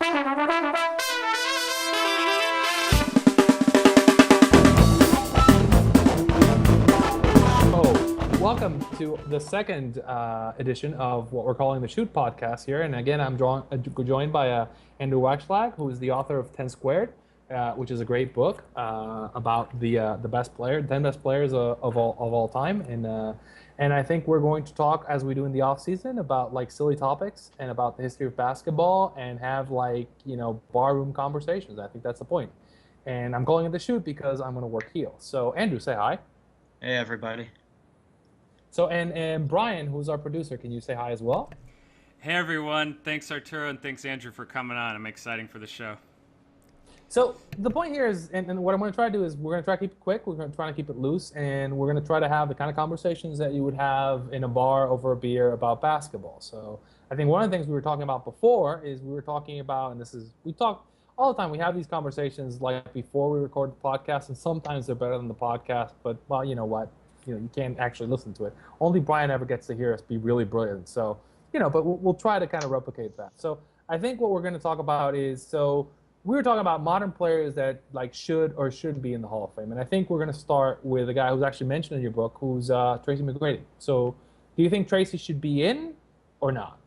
Welcome to the second edition of what we're calling the Shoot Podcast here. And again, I'm joined by Andrew Wakschlag, who is the author of 10 Squared, which is a great book about the best player, 10 best players of all time. And I think we're going to talk, as we do in the off season, about like silly topics and about the history of basketball and have barroom conversations. I think that's the point. And I'm calling it the Shoot because I'm going to work heel. So Andrew, say hi. Hey everybody. So, and Brian, who's our producer, can you say hi as well? Hey everyone, thanks Arturo and thanks Andrew for coming on. I'm excited for the show. So the point here is, and what I'm going to try to do is we're going to try to keep it quick, we're going to try to keep it loose, and we're going to try to have the kind of conversations that you would have in a bar over a beer about basketball. So I think one of the things we were talking about before is we were talking about, and we talk all the time, we have these conversations like before we record the podcast, and sometimes they're better than the podcast, but well, you know what? You can't actually listen to it. Only Brian ever gets to hear us be really brilliant. So, but we'll try to kind of replicate that. So I think what we're going to talk about is, so we were talking about modern players that like should or shouldn't be in the Hall of Fame. And I think we're going to start with a guy who's actually mentioned in your book, who's Tracy McGrady. So do you think Tracy should be in or not?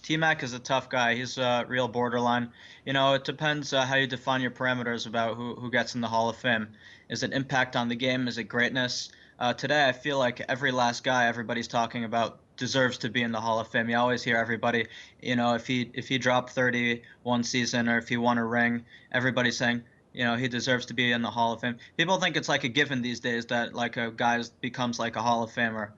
T-Mac is a tough guy. He's a real borderline. It depends how you define your parameters about who gets in the Hall of Fame. Is it impact on the game? Is it greatness? Today, I feel like every last guy everybody's talking about deserves to be in the Hall of Fame. You always hear everybody, if he dropped 30 one season or if he won a ring, everybody's saying, he deserves to be in the Hall of Fame. People think it's like a given these days that like a guy becomes like a Hall of Famer.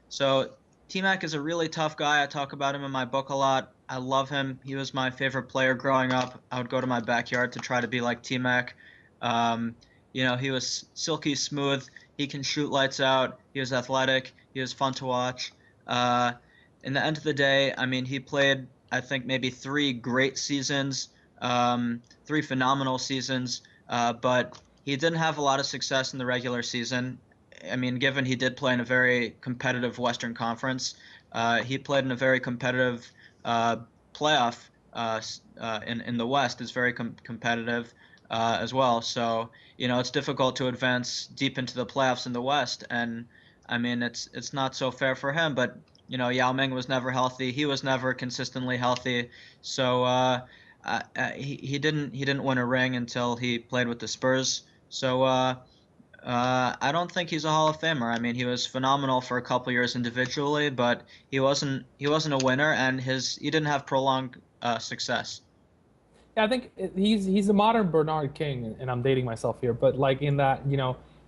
So T-Mac is a really tough guy. I talk about him in my book a lot. I love him. He was my favorite player growing up. I would go to my backyard to try to be like T-Mac. He was silky smooth. He can shoot lights out. He was athletic. He was fun to watch. In the end of the day, I mean, he played, I think, maybe 3 great seasons, 3 phenomenal seasons, but he didn't have a lot of success in the regular season. I mean, given he did play in a very competitive Western Conference, he played in a very competitive playoff in the West. It's very competitive as well. So, it's difficult to advance deep into the playoffs in the West. And, I mean, it's not so fair for him. But, Yao Ming was never healthy. He was never consistently healthy. So he didn't win a ring until he played with the Spurs. So I don't think he's a Hall of Famer. I mean, he was phenomenal for a couple years individually, but he wasn't a winner, and he didn't have prolonged success. Yeah, I think he's a modern Bernard King, and I'm dating myself here, but like in that,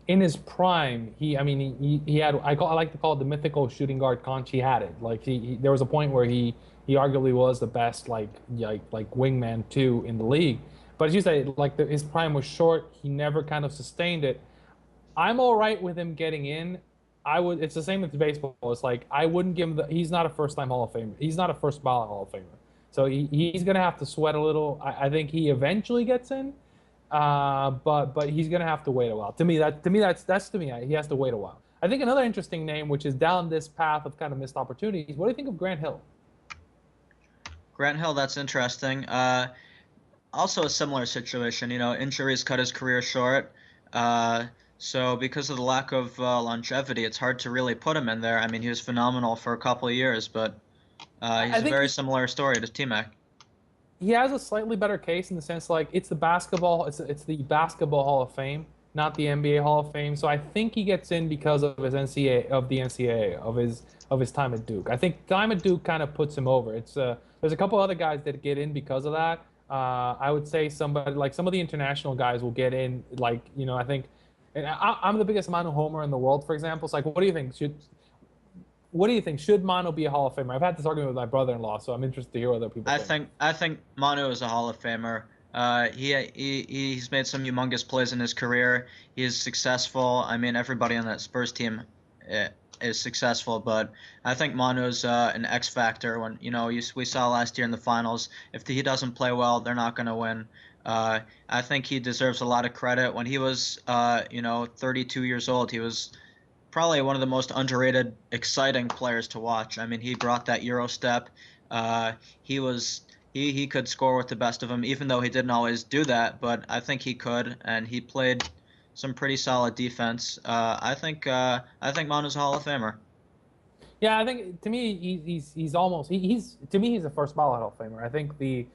in his prime, he had I like to call it the mythical shooting guard conch. He had it. Like there was a point where he arguably was the best like wingman 2 in the league. But as you say, like his prime was short. He never kind of sustained it. I'm all right with him getting in. It's the same with baseball. It's like I wouldn't give him he's not a first-time Hall of Famer. He's not a first ballot Hall of Famer. So he's going to have to sweat a little. I think he eventually gets in, but he's going to have to wait a while. To me, he has to wait a while. I think another interesting name, which is down this path of kind of missed opportunities. What do you think of Grant Hill? Grant Hill, that's interesting. Also a similar situation. Injuries cut his career short. So because of the lack of longevity, it's hard to really put him in there. I mean, he was phenomenal for a couple of years, but he's a very similar story to T-Mac. He has a slightly better case in the sense like it's the basketball Hall of Fame, not the NBA Hall of Fame. So I think he gets in because of his NCAA, of his time at Duke. I think time at Duke kind of puts him over. There's a couple other guys that get in because of that. I would say somebody like some of the international guys will get in. Like I think, and I'm the biggest Manu homer in the world, for example. So like, what do you think? Should Manu be a Hall of Famer? I've had this argument with my brother-in-law, so I'm interested to hear what other people think. I think Manu is a Hall of Famer. He's made some humongous plays in his career. He is successful. I mean, everybody on that Spurs team is successful, but I think Manu's an X factor. When we saw last year in the finals, if he doesn't play well, they're not going to win. I think he deserves a lot of credit. When he was 32 years old, he was probably one of the most underrated, exciting players to watch. I mean, he brought that Euro step. He he could score with the best of them, even though he didn't always do that. But I think he could, and he played some pretty solid defense. I think Manu's a Hall of Famer. Yeah, I think to me he's almost he's to me he's a first ballot Hall of Famer. I think the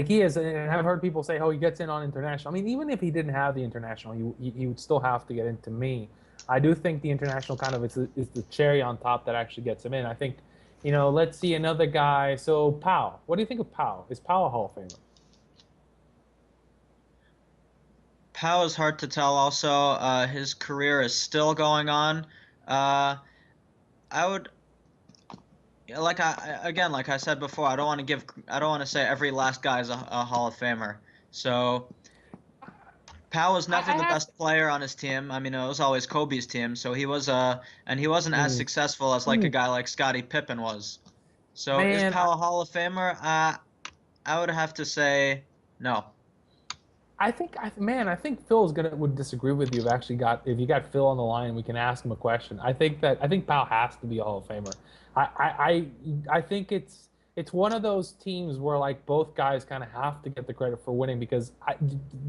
key is, and I've heard people say, oh, he gets in on international. I mean, even if he didn't have the international, he would still have to get into me. I do think the international kind of is the cherry on top that actually gets him in. I think, let's see another guy. So Powell, what do you think of Powell? Is Powell a Hall of Famer? Powell is hard to tell. Also, his career is still going on. Uh, I would like I said before, I don't want to say every last guy is a Hall of Famer. So Powell was never I the have. best player on his team. I mean, it was always Kobe's team. So and he wasn't as Mm, successful as like a mm, guy like Scottie Pippen was. So is man, Powell a Hall of Famer? I would have to say no. I think Phil would disagree with you if you got Phil on the line, we can ask him a question. I think Powell has to be a Hall of Famer. I think it's one of those teams where like both guys kind of have to get the credit for winning because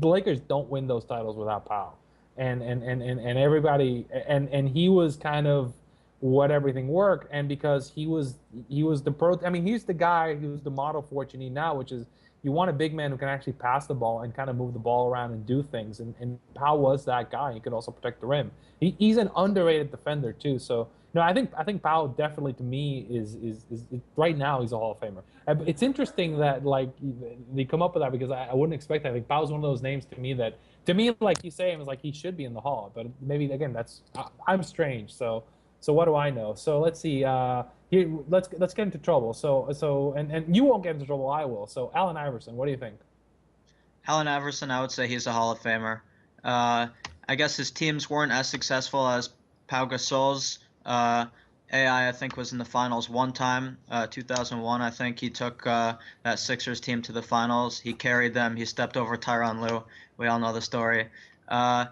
the Lakers don't win those titles without Powell, and everybody and he was kind of what everything worked, and because he was the pro. I mean, he's the guy who's the model for what you need now, which is you want a big man who can actually pass the ball and kind of move the ball around and do things. And Powell was that guy. He could also protect the rim. He's an underrated defender too. So no, I think Powell definitely to me is right now he's a Hall of Famer. It's interesting that like they come up with that because I wouldn't expect that. I think Powell's one of those names to me like you say him is like he should be in the Hall, but maybe again I'm strange. So what do I know? So let's see. Let's get into trouble. And you won't get into trouble. I will. So Allen Iverson, what do you think? Allen Iverson, I would say he's a Hall of Famer. Uh, I guess his teams weren't as successful as Pau Gasol's. AI, I think, was in the finals one time, 2001. I think he took that Sixers team to the finals. He carried them. He stepped over Tyronn Lue. We all know the story. Uh,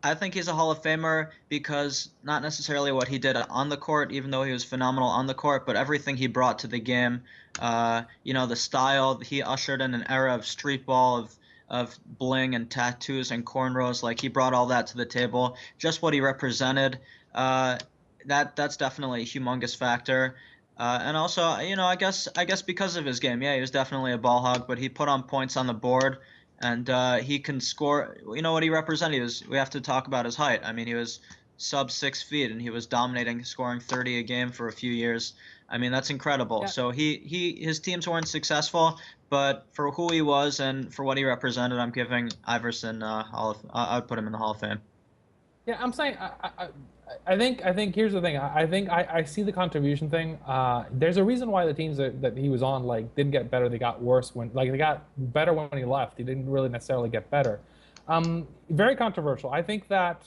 I think he's a Hall of Famer because not necessarily what he did on the court, even though he was phenomenal on the court, but everything he brought to the game. The style he ushered in an era of street ball, of bling and tattoos and cornrows. Like he brought all that to the table. Just what he represented. Uh, that's definitely a humongous factor. And also, I guess because of his game, yeah, he was definitely a ball hog, but he put on points on the board, and he can score. You know what he represented? We have to talk about his height. I mean, he was sub 6 feet, and he was dominating, scoring 30 a game for a few years. I mean, that's incredible. Yeah, So his teams weren't successful, but for who he was and for what he represented, I'm giving Iverson I would put him in the Hall of Fame. yeah. I'm saying I think here's the thing. I think I see the contribution thing. There's a reason why the teams that he was on like didn't get better. They got worse when like they got better when he left. He didn't really necessarily get better. Very controversial. I think that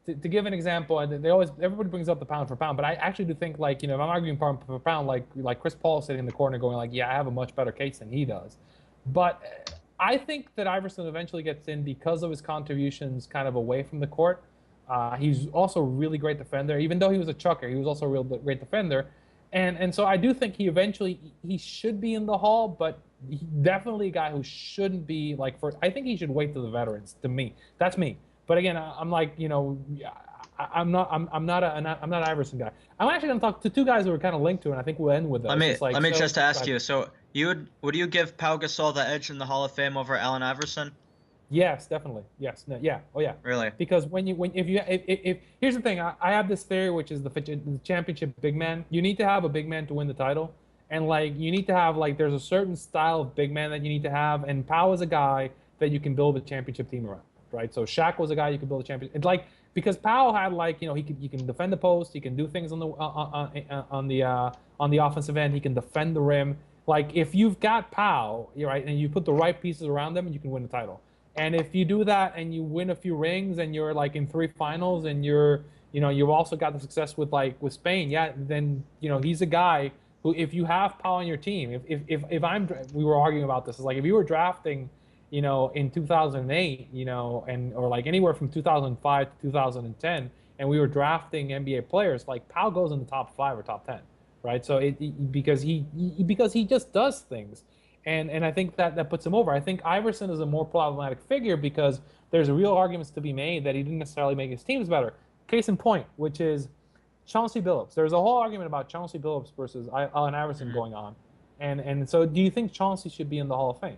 to give an example, and everybody brings up the pound for pound, but I actually do think like if I'm arguing pound for pound, like Chris Paul sitting in the corner going like, yeah, I have a much better case than he does. But I think that Iverson eventually gets in because of his contributions kind of away from the court. He's also a really great defender. Even though he was a chucker, he was also a real great defender. And so I do think he should be in the Hall, but definitely a guy who shouldn't be like first. I think he should wait to the veterans. To me, that's me. But again, I'm like I'm not I'm not an Iverson guy. I'm actually going to talk to two guys who are kind of linked to it. And I think we'll end with Let those. me It's like let me so. just ask you. So would you give Pau Gasol the edge in the Hall of Fame over Allen Iverson? Yes, definitely. Yes. No, yeah. Oh, yeah. Really? Because if here's the thing, I have this theory, which is the championship big man. You need to have a big man to win the title, and like you need to have like there's a certain style of big man that you need to have, and Powell is a guy that you can build a championship team around, right? So Shaq was a guy you could build a champion. It's like because Powell had like he can defend the post, he can do things on the offensive end, he can defend the rim. Like if you've got Powell, you're right, and you put the right pieces around them, you can win the title. And if you do that and you win a few rings and you're like in three finals and you've also got the success with Spain, yeah, then he's a guy who if you have Powell on your team, we were arguing about this, it's like if you were drafting, in 2008, and or like anywhere from 2005 to 2010, and we were drafting NBA players, like Powell goes in the top 5 or top 10, right? So because he just does things. and I think that puts him over. I think Iverson is a more problematic figure because there's real arguments to be made that he didn't necessarily make his teams better. Case in point, which is Chauncey Billups. There's a whole argument about Chauncey Billups versus Allen Iverson going on, and so do you think Chauncey should be in the Hall of Fame?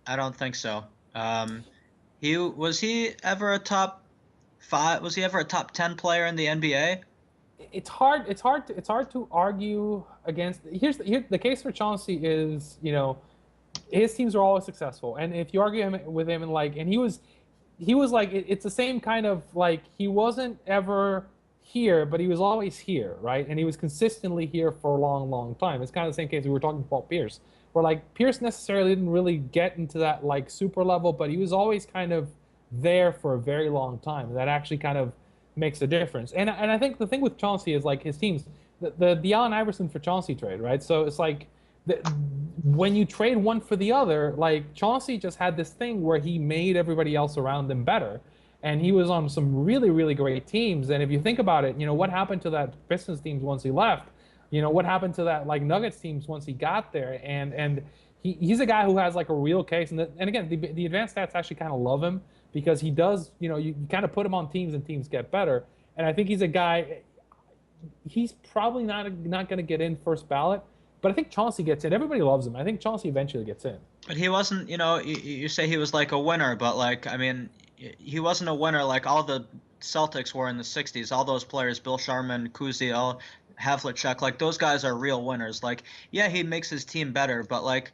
I don't think so. Was he ever a top 5? Was he ever a top 10 player in the NBA? It's hard. It's hard to argue against. Here's the case for Chauncey is, his teams are always successful, and if you argue with him and he was like it's the same kind of like he wasn't ever here, but he was always here, right? And he was consistently here for a long, long time. It's kind of the same case we were talking about Pierce, where like Pierce necessarily didn't really get into that like super level, but he was always kind of there for a very long time. That actually kind of makes a difference. And I think the thing with Chauncey is like his teams, the Allen Iverson for Chauncey trade, right? So it's like when you trade one for the other, like Chauncey just had this thing where he made everybody else around him better. And he was on some really, really great teams. And if you think about it, what happened to that Pistons teams once he left? What happened to that like Nuggets teams once he got there? And he's a guy who has like a real case. And again, the advanced stats actually kind of love him because he does, you kind of put him on teams and teams get better. And I think he's a guy, he's probably not going to get in first ballot, but I think Chauncey gets in. Everybody loves him. I think Chauncey eventually gets in. But he wasn't, you say he was like a winner, but like, I mean, he wasn't a winner like all the Celtics were in the 60s. All those players, Bill Sharman, Kuziel, Havlicek, like those guys are real winners. Like, yeah, he makes his team better, but like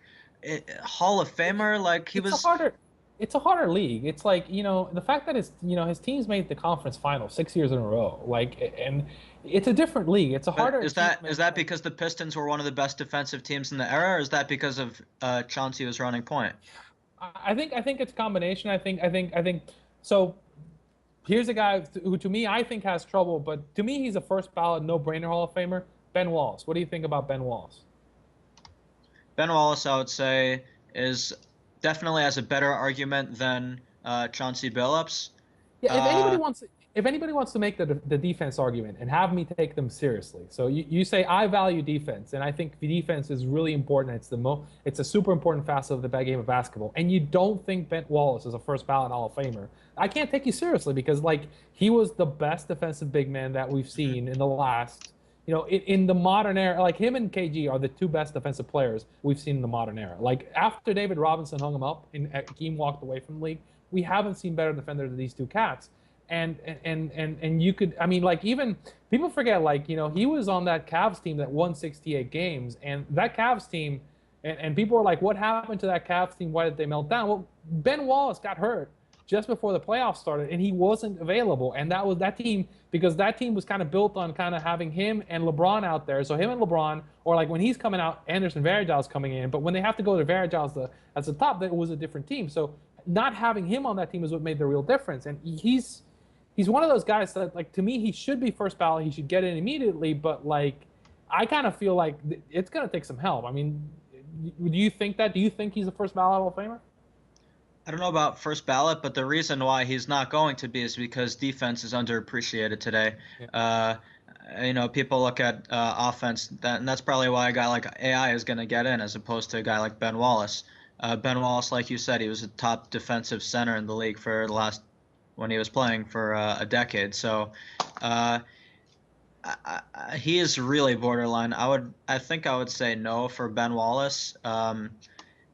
Hall of Famer, like it's a harder league. It's like, the fact that his teams made the conference final 6 years in a row, like, and it's a different league. It's a harder. Is that because the Pistons were one of the best defensive teams in the era, or is that because of Chauncey was running point? I think it's a combination. I think so. Here's a guy who to me I think has trouble, but to me he's a first ballot no-brainer Hall of Famer. Ben Wallace. What do you think about Ben Wallace? Ben Wallace, I would say, is definitely has a better argument than Chauncey Billups. Yeah, if anybody wants to make the defense argument and have me take them seriously, so you say I value defense, and I think the defense is really important. It's a super important facet of the game of basketball, and you don't think Ben Wallace is a first ballot Hall of Famer, I can't take you seriously because like he was the best defensive big man that we've seen in the last. In the modern era, like him and KG are the two best defensive players we've seen in the modern era. Like after David Robinson hung him up and Hakeem walked away from the league, we haven't seen better defenders than these two cats. And you could, I mean, like even people forget, like he was on that Cavs team that won 68 games, and that Cavs team, and people are like, what happened to that Cavs team? Why did they melt down? Well, Ben Wallace got hurt just before the playoffs started, and he wasn't available. And that was that team, because that team was kind of built on kind of having him and LeBron out there. So him and LeBron, or like when he's coming out, Anderson Varejão's coming in. But when they have to go to Varejão as the top, that was a different team. So not having him on that team is what made the real difference. And he's one of those guys that, like, to me, he should be first ballot. He should get in immediately. But like, I kind of feel like it's going to take some help. I mean, do you think that? Do you think he's a first ballot Hall of Famer? I don't know about first ballot, but the reason why he's not going to be is because defense is underappreciated today. Yeah. People look at offense, and that's probably why a guy like AI is going to get in as opposed to a guy like Ben Wallace. Ben Wallace, like you said, he was a top defensive center in the league for the last, when he was playing for a decade. So he is really borderline. I think I would say no for Ben Wallace. Not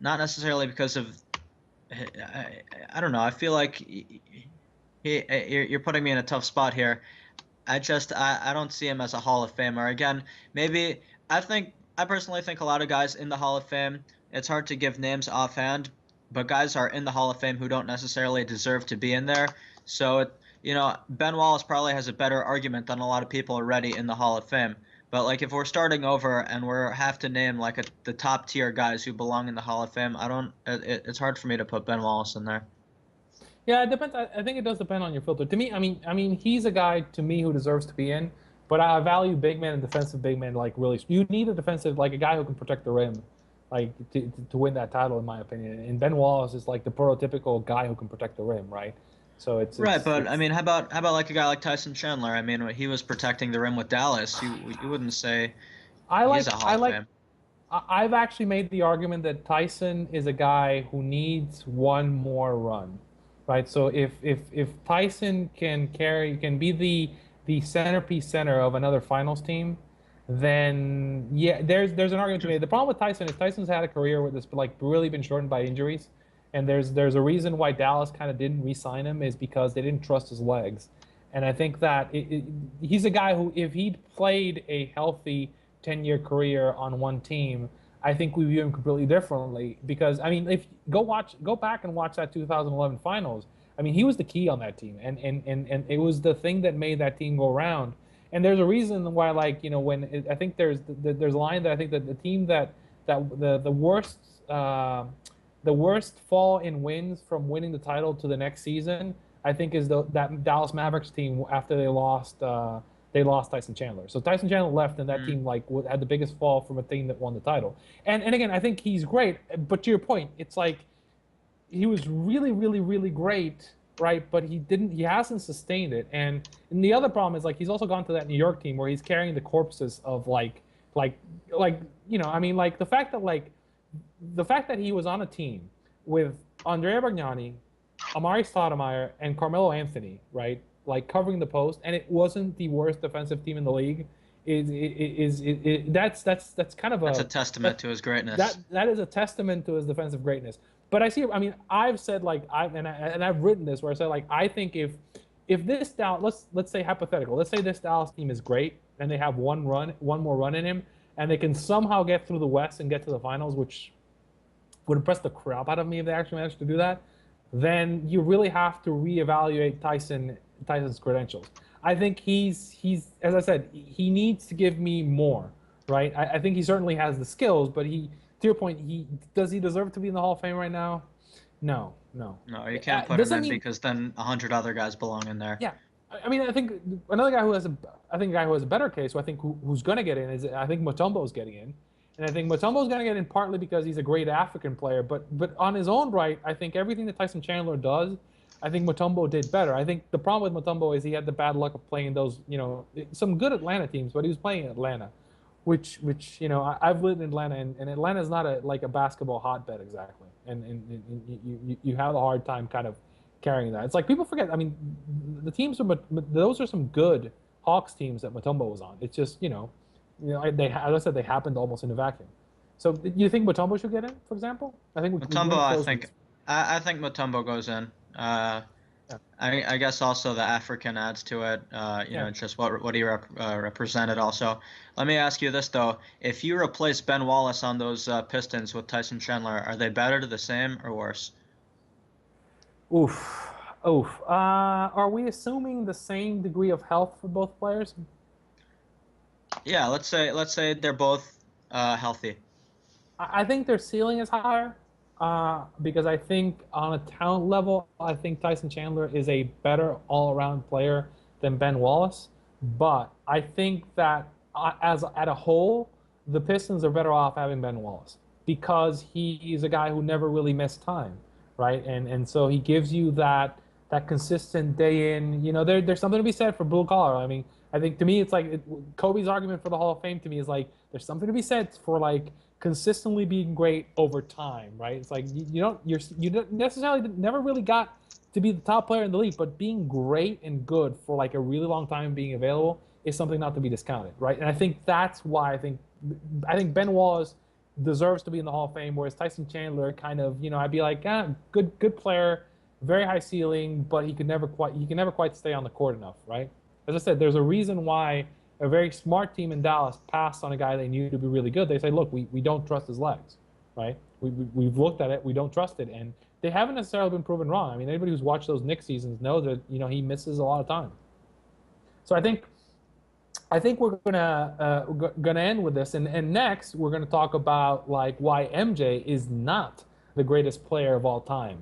necessarily because of, I don't know. I feel like you're putting me in a tough spot here. I don't see him as a Hall of Famer. Again, maybe I personally think a lot of guys in the Hall of Fame, it's hard to give names offhand, but guys are in the Hall of Fame who don't necessarily deserve to be in there. So, Ben Wallace probably has a better argument than a lot of people already in the Hall of Fame. But like if we're starting over and we have to name like the top tier guys who belong in the Hall of Fame, it's hard for me to put Ben Wallace in there. Yeah, it depends. I think it does depend on your filter. To me, I mean, he's a guy to me who deserves to be in. But I value big men and defensive big men. Like really, you need a defensive, like a guy who can protect the rim, like to win that title, in my opinion. And Ben Wallace is like the prototypical guy who can protect the rim, right? So it's right, but I mean, how about like a guy like Tyson Chandler? I mean, he was protecting the rim with Dallas. You wouldn't say he's a Hall of Fame. I've actually made the argument that Tyson is a guy who needs one more run, right? So if Tyson can be the centerpiece center of another finals team, then yeah, there's an argument to be made. The problem with Tyson is Tyson's had a career where that's like really been shortened by injuries, and there's a reason why Dallas kind of didn't re-sign him is because they didn't trust his legs, and I think that he's a guy who if he'd played a healthy 10-year career on one team, I think we view him completely differently. Because I mean, if go back and watch that 2011 finals, I mean, he was the key on that team, and it was the thing that made that team go around. And there's a reason why, like, you know, I think there's a line that I think that the team the worst fall in wins from winning the title to the next season, I think, is that Dallas Mavericks team after they lost Tyson Chandler. So Tyson Chandler left, and that team like had the biggest fall from a team that won the title. And again, I think he's great. But to your point, it's like he was really, really, really great, right? But he hasn't sustained it. And the other problem is like he's also gone to that New York team where he's carrying the corpses of like you know, I mean, like the fact that he was on a team with Andrea Bargnani, Amari Stoudemire, and Carmelo Anthony, right? Like covering the post, and it wasn't the worst defensive team in the league. That's kind of that's a testament to his greatness. That is a testament to his defensive greatness. But I mean, I've said like I've written this where I said like I think if this Dallas, let's say hypothetical, let's say this Dallas team is great and they have one more run in him, and they can somehow get through the West and get to the finals, which would impress the crap out of me if they actually managed to do that, then you really have to reevaluate Tyson's credentials. I think he's as I said, he needs to give me more, right? I think he certainly has the skills, but to your point, does he deserve to be in the Hall of Fame right now? No. No, you can't put him in because then 100 other guys belong in there. Yeah, I mean, I think another guy who has a better case, who's going to get in is I think Mutombo's getting in, and I think Mutombo's going to get in partly because he's a great African player, but on his own right, I think everything that Tyson Chandler does, I think Mutombo did better. I think the problem with Mutombo is he had the bad luck of playing those, you know, some good Atlanta teams, but he was playing in Atlanta, which you know, I've lived in Atlanta, and Atlanta is not a basketball hotbed exactly, and you have a hard time kind of carrying that. It's like people forget. I mean, the teams those are some good Hawks teams that Mutombo was on. It's just you know, they, as I said, they happened almost in a vacuum. So you think Mutombo should get in, for example? I think Mutombo. I think Mutombo goes in. Yeah. I guess also the African adds to it. You know, just what he represented. Also, let me ask you this though: if you replace Ben Wallace on those Pistons with Tyson Chandler, are they better, the same, or worse? Oof. Are we assuming the same degree of health for both players? Yeah, let's say they're both healthy. I think their ceiling is higher. Because I think on a talent level, I think Tyson Chandler is a better all-around player than Ben Wallace. But I think that at a whole, the Pistons are better off having Ben Wallace because he's a guy who never really missed time, right? And so he gives you that consistent day in. You know, there's something to be said for blue collar. I mean, I think to me, it's like Kobe's argument for the Hall of Fame to me is like there's something to be said for like consistently being great over time, right? It's like you don't necessarily never really got to be the top player in the league, but being great and good for like a really long time being available is something not to be discounted, right? And I think that's why I think Ben Wallace deserves to be in the Hall of Fame, whereas Tyson Chandler kind of, you know, I'd be like, good player, very high ceiling, but he can never quite stay on the court enough, right? As I said, there's a reason why a very smart team in Dallas passed on a guy they knew to be really good. They say, look, we don't trust his legs, right? We've looked at it, we don't trust it, and they haven't necessarily been proven wrong. I mean, anybody who's watched those Knicks seasons knows that, you know, he misses a lot of time. So I think we're gonna end with this, and next we're gonna talk about like why MJ is not the greatest player of all time.